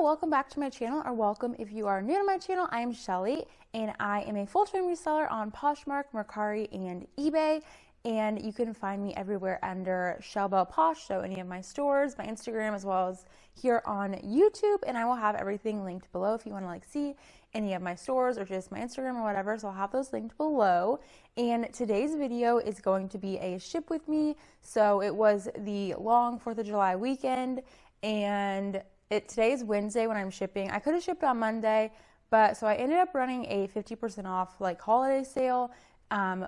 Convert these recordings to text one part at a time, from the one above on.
welcome back to my channel, or welcome if you are new to my channel. I am Shelly and I am a full-time reseller on Poshmark, Mercari, and eBay, and you can find me everywhere under Shelbelle Posh, so any of my stores, my Instagram, as well as here on YouTube, and I will have everything linked below if you want to see any of my stores or just my Instagram or whatever, so I'll have those linked below. And today's video is going to be a ship with me. So it was the long 4th of July weekend, and today is Wednesday when I'm shipping. I could have shipped on Monday, but so I ended up running a 50% off holiday sale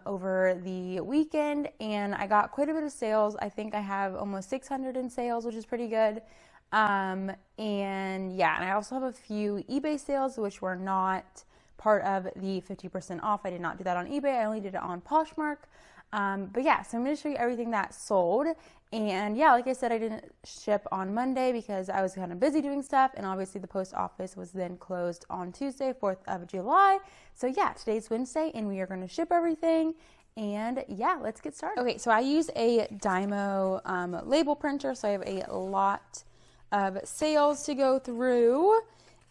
over the weekend, and I got quite a bit of sales. I think I have almost 600 in sales, which is pretty good. And yeah, and I also have a few eBay sales which were not part of the 50% off. I did not do that on eBay. I only did it on Poshmark. But yeah, so I'm going to show you everything that sold. And yeah, like I said, I didn't ship on Monday because I was kind of busy doing stuff, and obviously the post office was then closed on Tuesday, 4th of July. So yeah, today's Wednesday and we are going to ship everything. And yeah, let's get started. Okay, so I use a Dymo label printer, so I have a lot of sales to go through.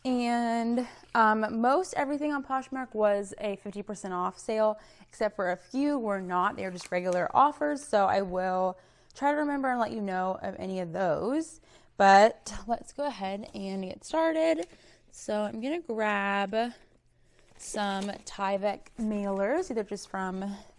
And most everything on Poshmark was a 50% off sale, except for a few were not. They were just regular offers, so I will try to remember and let you know of any of those. But let's go ahead and get started. So I'm going to grab some Tyvek mailers,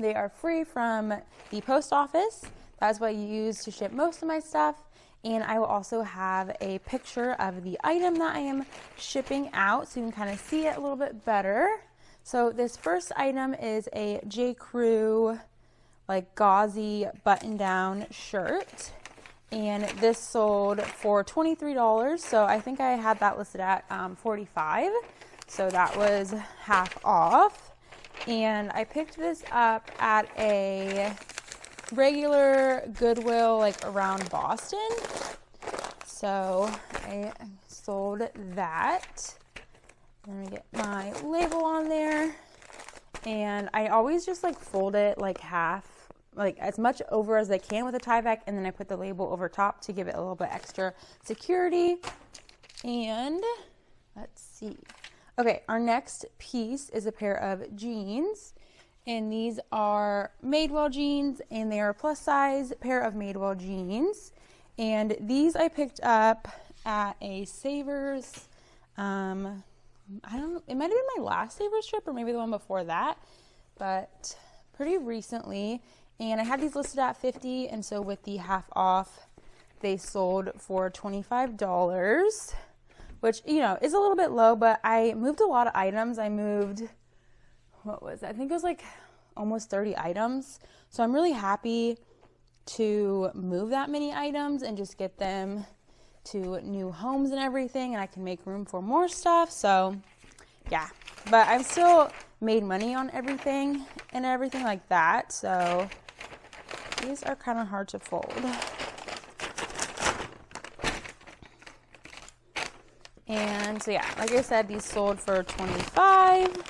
they are free from the post office. That's what I use to ship most of my stuff. And I will also have a picture of the item that I am shipping out so you can kind of see it a little bit better. So this first item is a J. Crew gauzy button-down shirt. And this sold for $23. So I think I had that listed at $45. So that was half off. And I picked this up at a regular Goodwill around Boston. So I sold that. Let me get my label on there. And I always just fold it half, as much over as I can with a Tyvek, and then I put the label over top to give it a little bit extra security. And let's see. Okay, our next piece is a pair of jeans. And these are Madewell jeans, and they are a plus size pair of Madewell jeans. And these I picked up at a Savers. It might have been my last Savers trip or maybe the one before that, but pretty recently. And I had these listed at $50, and so with the half off, they sold for $25, which, is a little bit low, but I moved a lot of items. I moved, I think it was almost 30 items. So I'm really happy to move that many items and just get them to new homes and everything, and I can make room for more stuff. So yeah, but I've still made money on everything and everything like that. So these are kind of hard to fold. And so yeah, like I said, these sold for $25.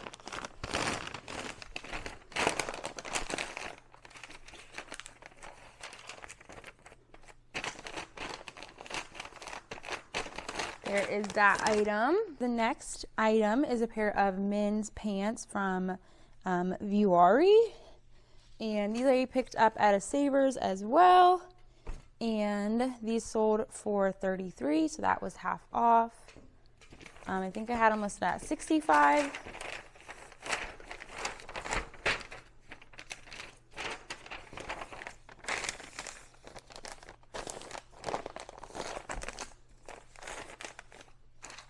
There is that item. The next item is a pair of men's pants from Vendoo, and these I picked up at a Savers as well, and these sold for $33, so that was half off. I think I had them listed at $65.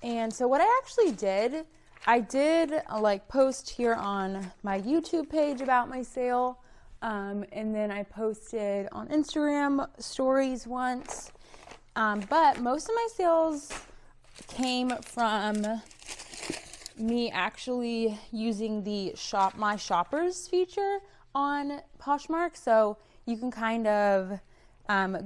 And so what I actually did, I did post here on my YouTube page about my sale, and then I posted on Instagram stories once, but most of my sales came from me actually using the my shoppers feature on Poshmark. So you can kind of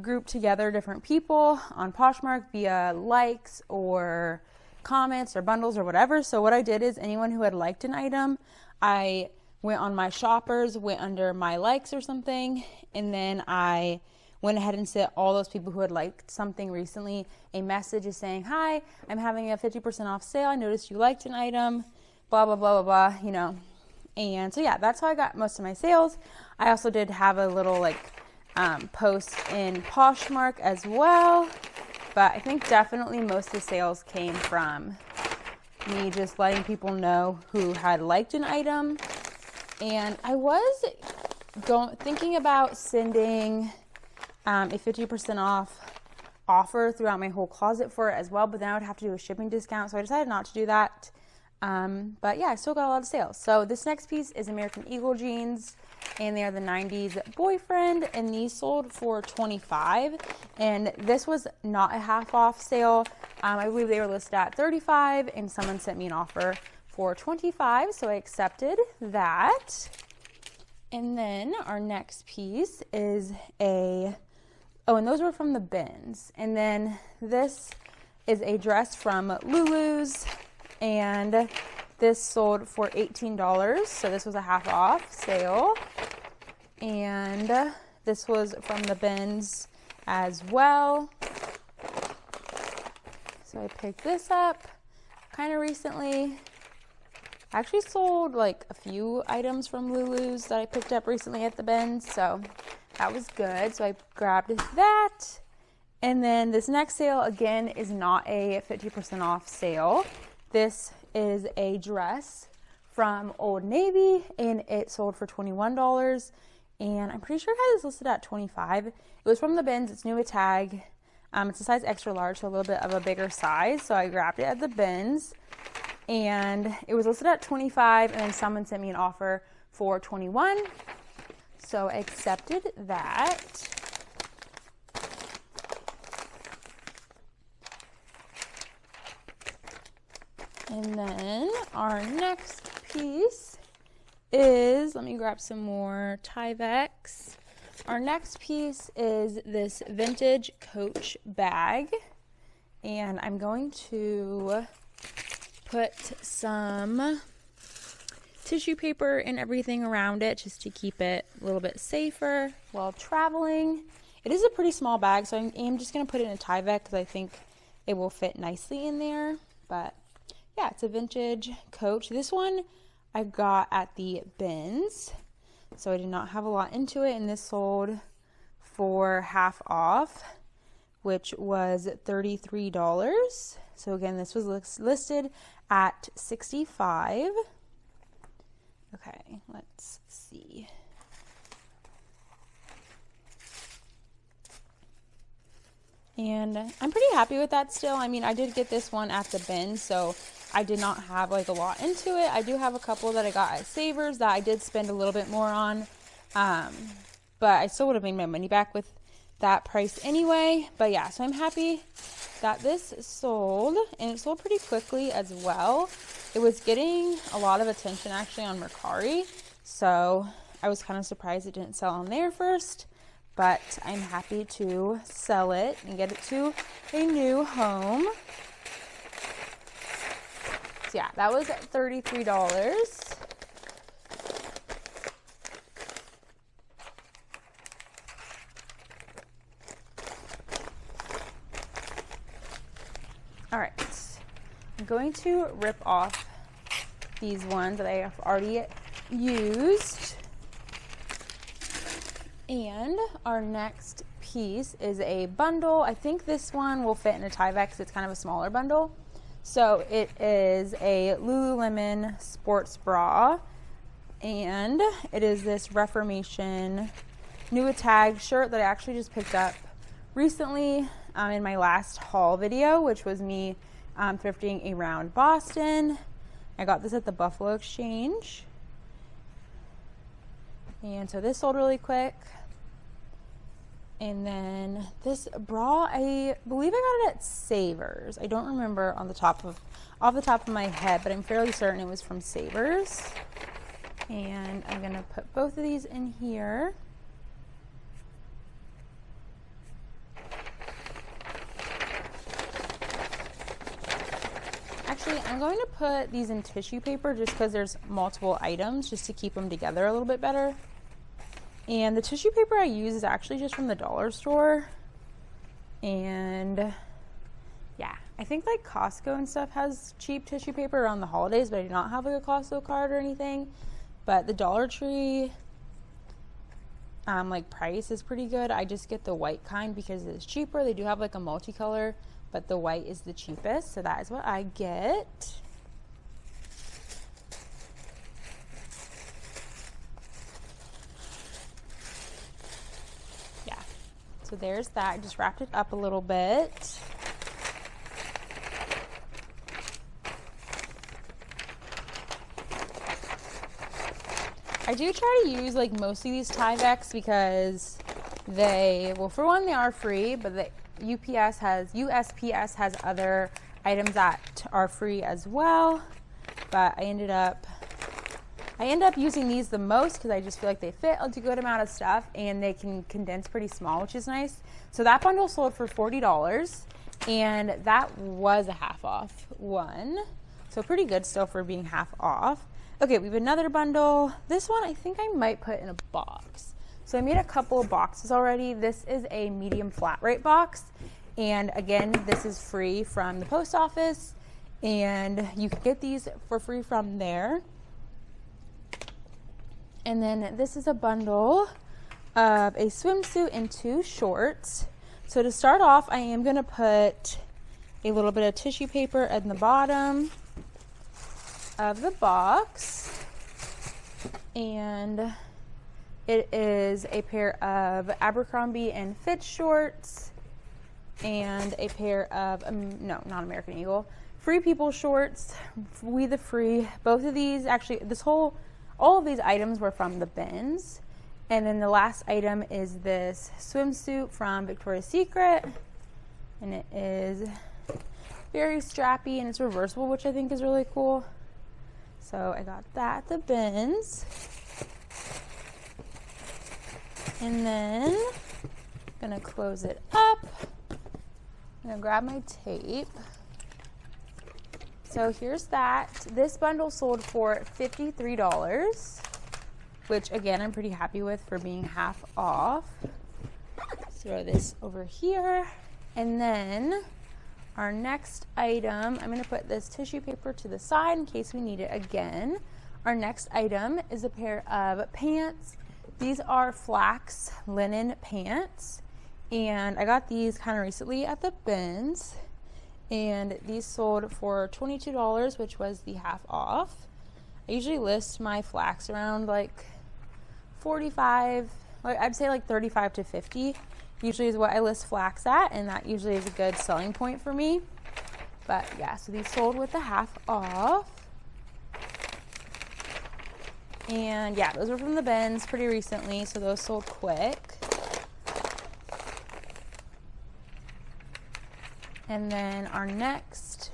group together different people on Poshmark via likes or comments or bundles or whatever. So what I did is anyone who had liked an item, I went on my shoppers, went under my likes or something, and then I went ahead and sent all those people who had liked something recently a message just saying, hi, I'm having a 50% off sale. I noticed you liked an item, blah, blah, blah, blah, blah, you know. And so yeah, that's how I got most of my sales. I also did have a little like post in Poshmark as well. But I think definitely most of the sales came from me just letting people know who had liked an item. And I was thinking about sending a 50% off offer throughout my whole closet for it as well, but then I would have to do a shipping discount, so I decided not to do that. But yeah, I still got a lot of sales. So this next piece is American Eagle jeans, and they are the 90s boyfriend, and these sold for $25, and this was not a half off sale. I believe they were listed at $35, and someone sent me an offer for $25, so I accepted that. And then our next piece is and those were from the bins. And then this is a dress from Lulu's, and this sold for $18, so this was a half off sale. And this was from the bins as well. So I picked this up kind of recently. I actually sold like a few items from Lulu's that I picked up recently at the bins, so that was good. So I grabbed that. And then this next sale, again, is not a 50% off sale. This is a dress from Old Navy, and it sold for $21. And I'm pretty sure I had this listed at $25. It was from the bins. It's new with tag. It's a size extra large, so a little bit of a bigger size. So I grabbed it at the bins, and it was listed at $25, and then someone sent me an offer for $21. So I accepted that. And then our next piece is, let me grab some more Tyvek. Our next piece is this vintage Coach bag, and I'm going to put some tissue paper and everything around it just to keep it a little bit safer while traveling. It is a pretty small bag, so I'm just going to put it in a Tyvek because I think it will fit nicely in there. But yeah, it's a vintage Coach. This one I got at the bins, so I did not have a lot into it, and this sold for half off, which was $33. So again, this was listed at $65. Okay, let's see. And I'm pretty happy with that still. I mean, I did get this one at the bin, so I did not have like a lot into it. I do have a couple that I got at Savers that I did spend a little bit more on, but I still would have made my money back with that price anyway. But yeah, so I'm happy that this sold, and it sold pretty quickly as well. It was getting a lot of attention actually on Mercari, so I was kind of surprised it didn't sell on there first, but I'm happy to sell it and get it to a new home. So yeah, that was $33. All right, I'm going to rip off these ones that I have already used. And our next piece is a bundle. I think this one will fit in a Tyvek because it's kind of a smaller bundle. So it is a Lululemon sports bra, and it is this Reformation new with tag shirt that I actually just picked up recently in my last haul video, which was me thrifting around Boston. I got this at the Buffalo Exchange, and so this sold really quick. And then this bra, I believe I got it at Savers. I don't remember off the top of my head, but I'm fairly certain it was from Savers. And I'm gonna put both of these in here. Actually, I'm going to put these in tissue paper just because there's multiple items, just to keep them together a little bit better. And the tissue paper I use is actually just from the dollar store. And yeah, I think like Costco and stuff has cheap tissue paper around the holidays, but I do not have like a Costco card or anything. But the Dollar Tree like price is pretty good. I just get the white kind because it's cheaper. They do have like a multicolor, but the white is the cheapest, so that is what I get. Yeah, so there's that. I just wrapped it up a little bit. I do try to use like mostly these Tyveks because they, well, for one, they are free, but the USPS has other items that are free as well. But I end up using these the most because I just feel like they fit a good amount of stuff and they can condense pretty small, which is nice. So that bundle sold for $40, and that was a half off one. So pretty good still for being half off. Okay, we have another bundle. This one I think I might put in a box. So I made a couple of boxes already. This is a medium flat rate box. And again, this is free from the post office. And you can get these for free from there. And then this is a bundle of a swimsuit and 2 shorts. So to start off, I am gonna put a little bit of tissue paper at the bottom of the box, and it is a pair of Abercrombie and Fitch shorts and a pair of no, not American Eagle, Free People shorts. We the Free. Both of these, actually, all of these items were from the bins. And then the last item is this swimsuit from Victoria's Secret, and it is very strappy and it's reversible, which I think is really cool. So I got that at the bins. And then I'm gonna close it up. I'm gonna grab my tape. So here's that. This bundle sold for $53, which again, I'm pretty happy with for being half off. Throw this over here. And then our next item, I'm going to put this tissue paper to the side in case we need it again. Our next item is a pair of pants. These are flax linen pants, and I got these kind of recently at the bins, and these sold for $22, which was the half off. I usually list my flax around like 45, I'd say like 35 to 50. Usually is what I list flax at, and that usually is a good selling point for me. But yeah, so these sold with the half off. And yeah, those were from the bins pretty recently, so those sold quick. And then our next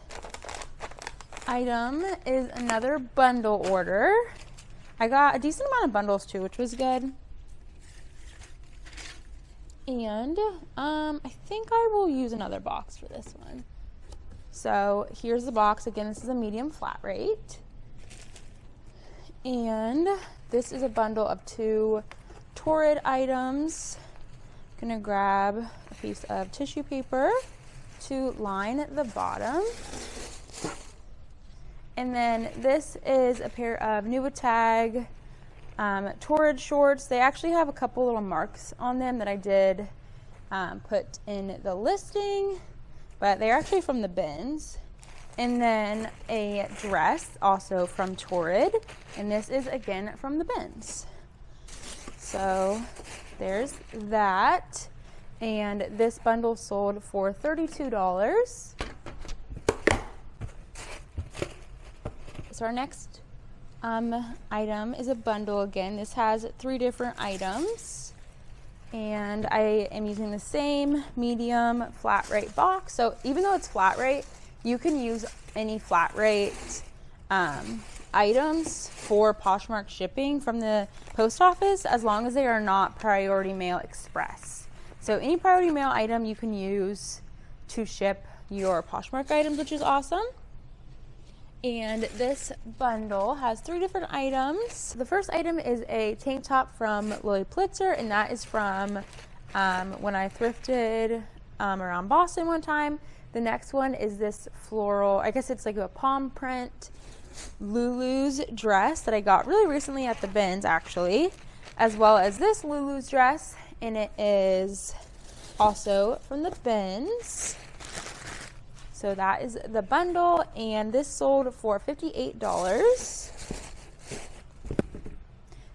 item is another bundle order. I got a decent amount of bundles too, which was good. And I think I will use another box for this one. So here's the box. Again, this is a medium flat rate. And this is a bundle of 2 Torrid items. I'm gonna grab a piece of tissue paper to line the bottom. And then this is a pair of Nubatag Torrid shorts. They actually have a couple little marks on them that I did put in the listing, but they're actually from the bins. And then a dress also from Torrid, and this is again from the bins. So there's that. And this bundle sold for $32. So our next item is a bundle again. This has 3 different items, and I am using the same medium flat rate box. So even though it's flat rate, you can use any flat rate items for Poshmark shipping from the post office, as long as they are not Priority Mail Express. So any Priority Mail item you can use to ship your Poshmark items, which is awesome. And this bundle has 3 different items. The first item is a tank top from Lily Pulitzer, and that is from when I thrifted around Boston one time. The next one is this floral, I guess it's like a palm print Lulu's dress that I got really recently at the bins actually, as well as this Lulu's dress, and it is also from the bins. So that is the bundle, and this sold for $58.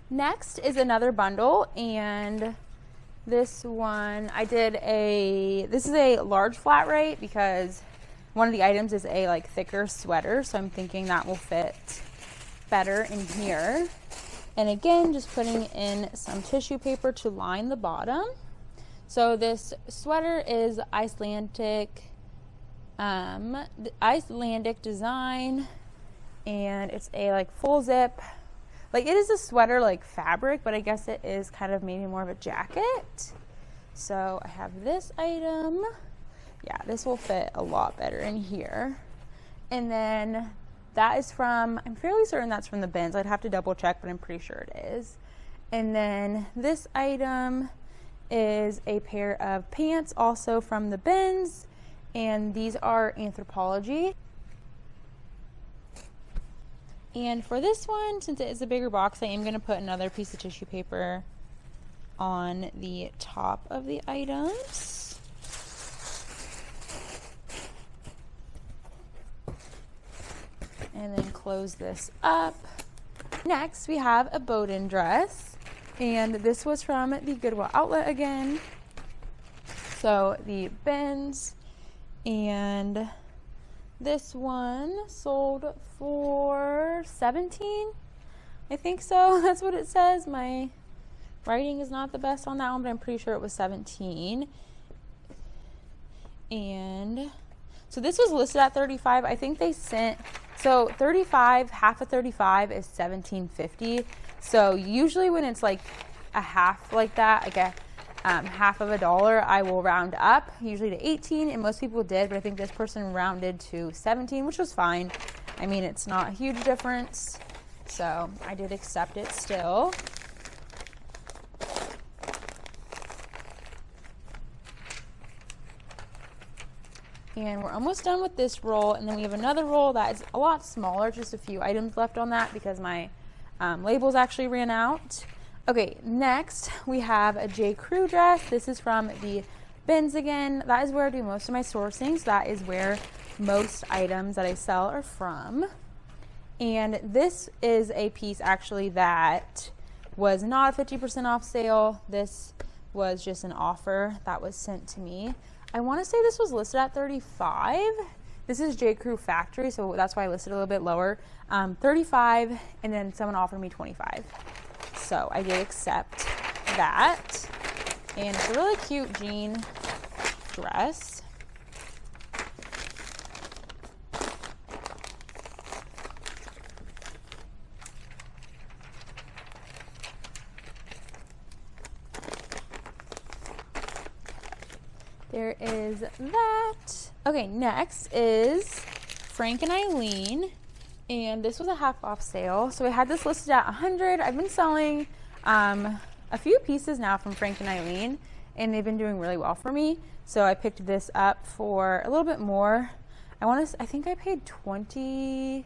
Next is another bundle, and this one this is a large flat rate because one of the items is a like thicker sweater, so I'm thinking that will fit better in here. And again, just putting in some tissue paper to line the bottom. So this sweater is Icelandic design, and it's a like full zip. Like it is a sweater like fabric, but I guess it is kind of maybe more of a jacket. So I have this item. Yeah, this will fit a lot better in here. And then that is from, I'm fairly certain that's from the bins. I'd have to double check, but I'm pretty sure it is. And then this item is a pair of pants also from the bins, and these are Anthropologie. And for this one, since it is a bigger box, I am going to put another piece of tissue paper on the top of the items. And then close this up. Next, we have a Bowden dress, and this was from the Goodwill outlet again. So the bins, and this one sold for $17, I think so. That's what it says. My writing is not the best on that one, but I'm pretty sure it was $17. And so this was listed at $35. I think they sent, so $35, half of $35 is $17.50. So usually when it's like a half like that, like a half of $1, I will round up usually to 18, and most people did, but I think this person rounded to 17, which was fine. I mean, it's not a huge difference, so I did accept it still. And we're almost done with this roll, and then we have another roll that is a lot smaller, just a few items left on that because my labels actually ran out. Okay, next we have a J. Crew dress. This is from the bins again. That is where I do most of my sourcing, so that is where most items that I sell are from. And this is a piece actually that was not a 50% off sale. This was just an offer that was sent to me. I want to say this was listed at $35. This is J. Crew Factory, so that's why I listed a little bit lower. $35, and then someone offered me $25. So I did accept that. And it's a really cute jean dress. There is that. Okay, next is Frank and Eileen, and this was a half off sale. So I had this listed at $100. I've been selling a few pieces now from Frank and Eileen, and they've been doing really well for me. So I picked this up for a little bit more. I think I paid 20,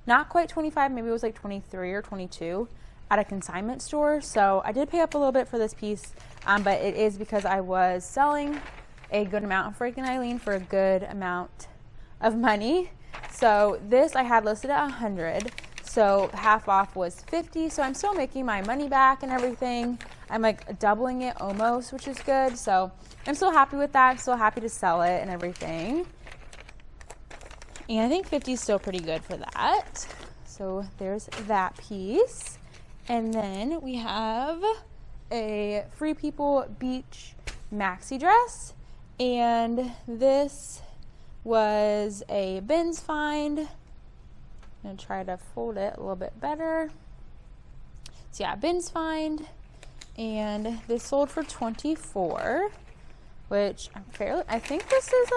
not quite 25, maybe it was like 23 or 22 at a consignment store. So I did pay up a little bit for this piece, but it is because I was selling a good amount of Frank and Eileen for a good amount of money. So this I had listed at $100, so half off was $50. So I'm still making my money back and everything. I'm like doubling it almost, which is good. So I'm still happy with that. I'm still happy to sell it and everything. And I think 50 is still pretty good for that. So there's that piece. And then we have a Free People Beach maxi dress. And this was a bins find. I'm going to try to fold it a little bit better. So yeah, bins find. And this sold for $24, which I think this is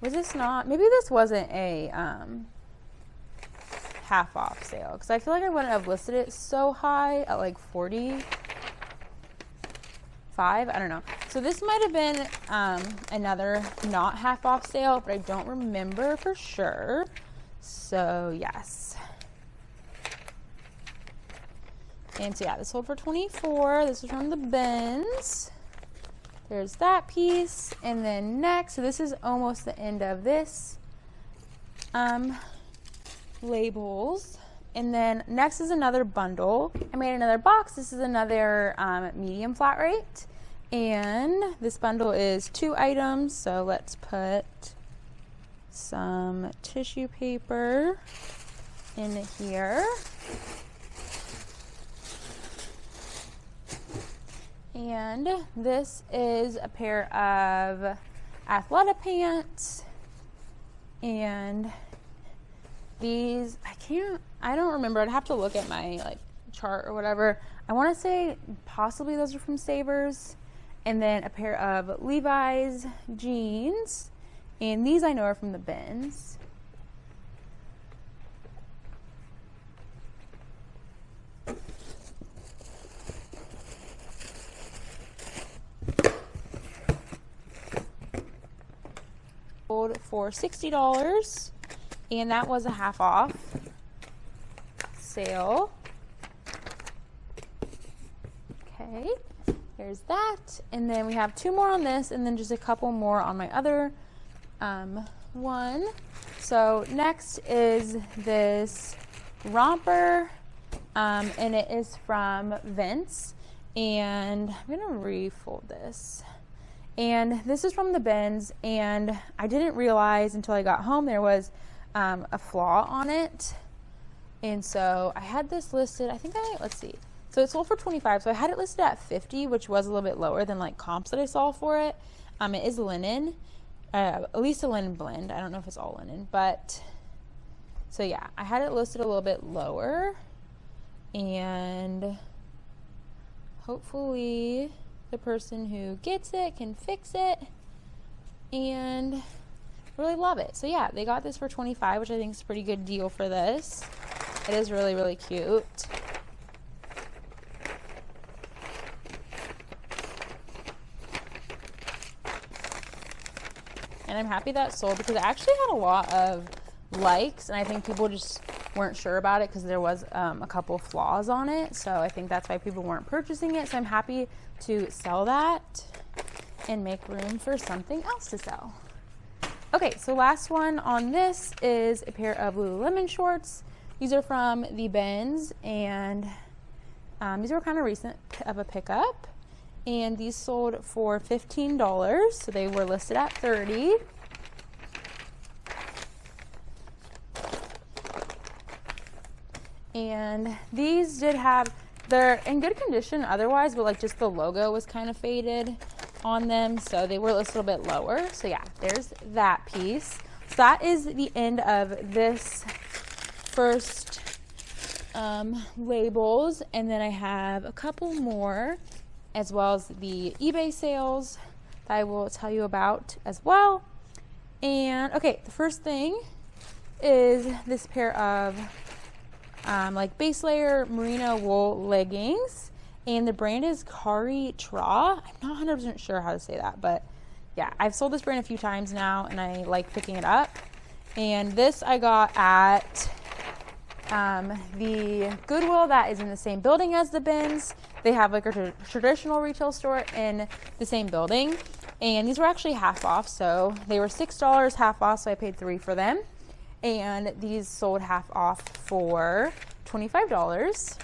was this not, maybe this wasn't a half off sale, because I feel like I wouldn't have listed it so high at like 45. I don't know. So this might have been another not half off sale, but I don't remember for sure. So yes. And so yeah, this sold for $24. This is from the bins. There's that piece. And then next, so this is almost the end of this labels. And then next is another bundle. I made another box. This is another medium flat rate. And this bundle is 2 items. So let's put some tissue paper in here. And this is a pair of Athleta pants, and these, I don't remember. I'd have to look at my like chart or whatever. I want to say possibly those are from Savers. And then a pair of Levi's jeans, and these I know are from the bins. For $60, and that was a half off sale. Okay, here's that, and then we have 2 more on this, and then just a couple more on my other one. So next is this romper, and it is from Vince, and I'm gonna refold this. And this is from the bins, and I didn't realize until I got home there was a flaw on it. And so I had this listed, let's see. So it sold for $25, so I had it listed at $50, which was a little bit lower than like comps that I saw for it. It is linen, at least a linen blend. I don't know if it's all linen, but so yeah, I had it listed a little bit lower, and hopefully the person who gets it can fix it and really love it. So yeah, they got this for $25, which I think is a pretty good deal for this. It is really, really cute. And I'm happy that sold, because it actually had a lot of likes, and I think people just weren't sure about it because there was a couple of flaws on it. So I think that's why people weren't purchasing it. So I'm happy to sell that and make room for something else to sell. Okay, so last one on this is a pair of Lululemon shorts. These are from the bins, and these were kind of recent of a pickup, and these sold for $15, so they were listed at $30. And these they're in good condition otherwise, but like just the logo was kind of faded on them, so they were listed a little bit lower. So yeah, there's that piece. So that is the end of this first labels, and then I have a couple more, as well as the eBay sales that I will tell you about as well. And okay, the first thing is this pair of like base layer merino wool leggings, and the brand is Kari Tra. I'm not 100% sure how to say that, but yeah, I've sold this brand a few times now, and I like picking it up. And this I got at the Goodwill that is in the same building as the bins. They have like a traditional retail store in the same building, and these were actually half off, so they were $6 half off, so I paid $3 for them. And these sold half off for $25.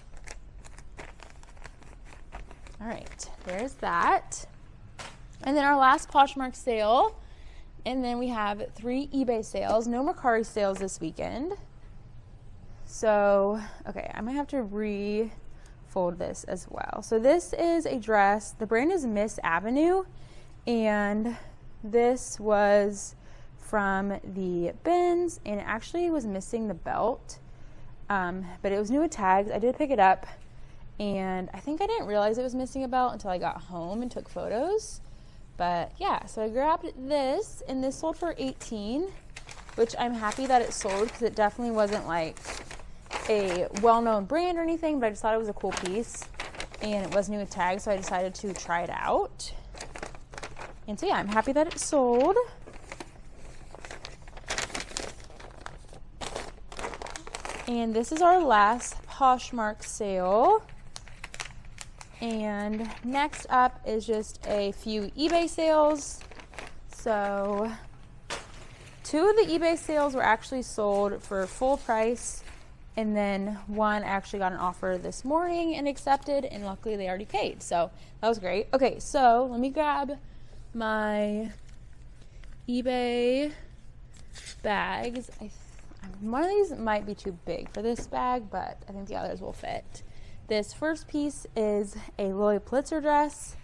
All right, there's that. And then our last Poshmark sale, and then we have 3 eBay sales. No Mercari sales this weekend. So, okay, I might have to refold this as well. So this is a dress. The brand is Miss Avenue, and this was from the bins, and it actually was missing the belt, but it was new with tags. I did pick it up, and I think I didn't realize it was missing a belt until I got home and took photos. But yeah, so I grabbed this, and this sold for $18, which I'm happy that it sold, because it definitely wasn't like a well-known brand or anything, but I just thought it was a cool piece and it wasn't even tagged, so I decided to try it out. And so yeah, I'm happy that it sold. And this is our last Poshmark sale. And next up is just a few eBay sales. So 2 of the eBay sales were actually sold for full price, and then 1 actually got an offer this morning and accepted, and luckily they already paid, so that was great. Okay, so let me grab my eBay bags. One of these might be too big for this bag, but I think the others will fit. This first piece is a Lily Pulitzer dress,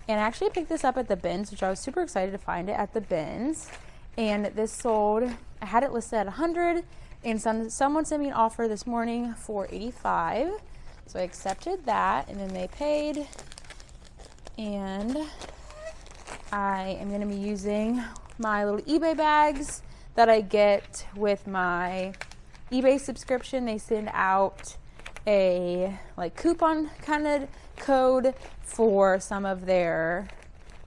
and I actually picked this up at the bins, which I was super excited to find it at the bins. And this sold, I had it listed at 100, and someone sent me an offer this morning for 85. So I accepted that, and then they paid. And I am gonna be using my little eBay bags that I get with my eBay subscription. They send out a like coupon kind of code for some of their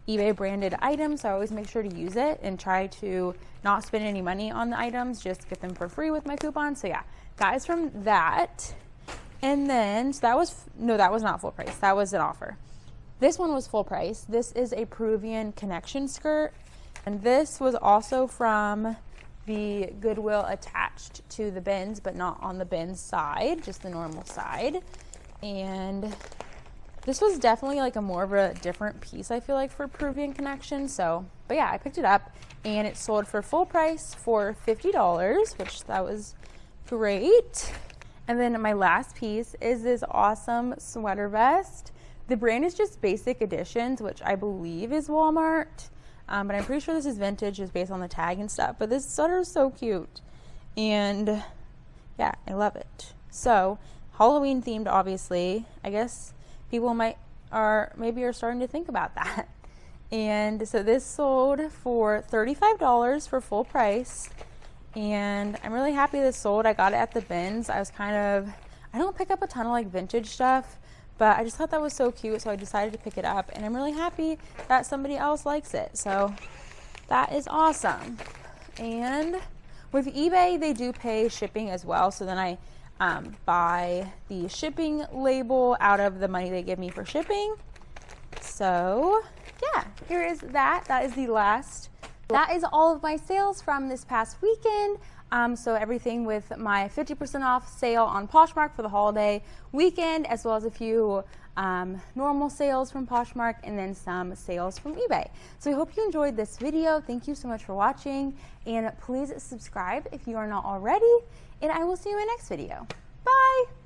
eBay branded items, so I always make sure to use it and try to not spend any money on the items, just get them for free with my coupon. So yeah, that is from that. And then so that was not full price, that was an offer. This one was full price. This is a Peruvian connection skirt, and this was also from the Goodwill attached to the bins, but not on the bins side, just the normal side. And this was definitely like a more of a different piece, I feel like, for Peruvian connection. So, but yeah, I picked it up and it sold for full price for $50, which that was great. And then my last piece is this awesome sweater vest. The brand is just Basic Editions, which I believe is Walmart. But I'm pretty sure this is vintage just based on the tag and stuff. But this sweater is so cute. And yeah, I love it. So, Halloween themed, obviously. I guess people maybe are starting to think about that. And so this sold for $35 for full price. And I'm really happy this sold. I got it at the bins. I don't pick up a ton of like vintage stuff, but I just thought that was so cute, so I decided to pick it up, and I'm really happy that somebody else likes it. So that is awesome. And with eBay, they do pay shipping as well, so then I buy the shipping label out of the money they give me for shipping. So yeah, here is that. That is the last. That is all of my sales from this past weekend. So everything with my 50% off sale on Poshmark for the holiday weekend, as well as a few normal sales from Poshmark, and then some sales from eBay. So I hope you enjoyed this video. Thank you so much for watching, and please subscribe if you are not already, and I will see you in my next video. Bye!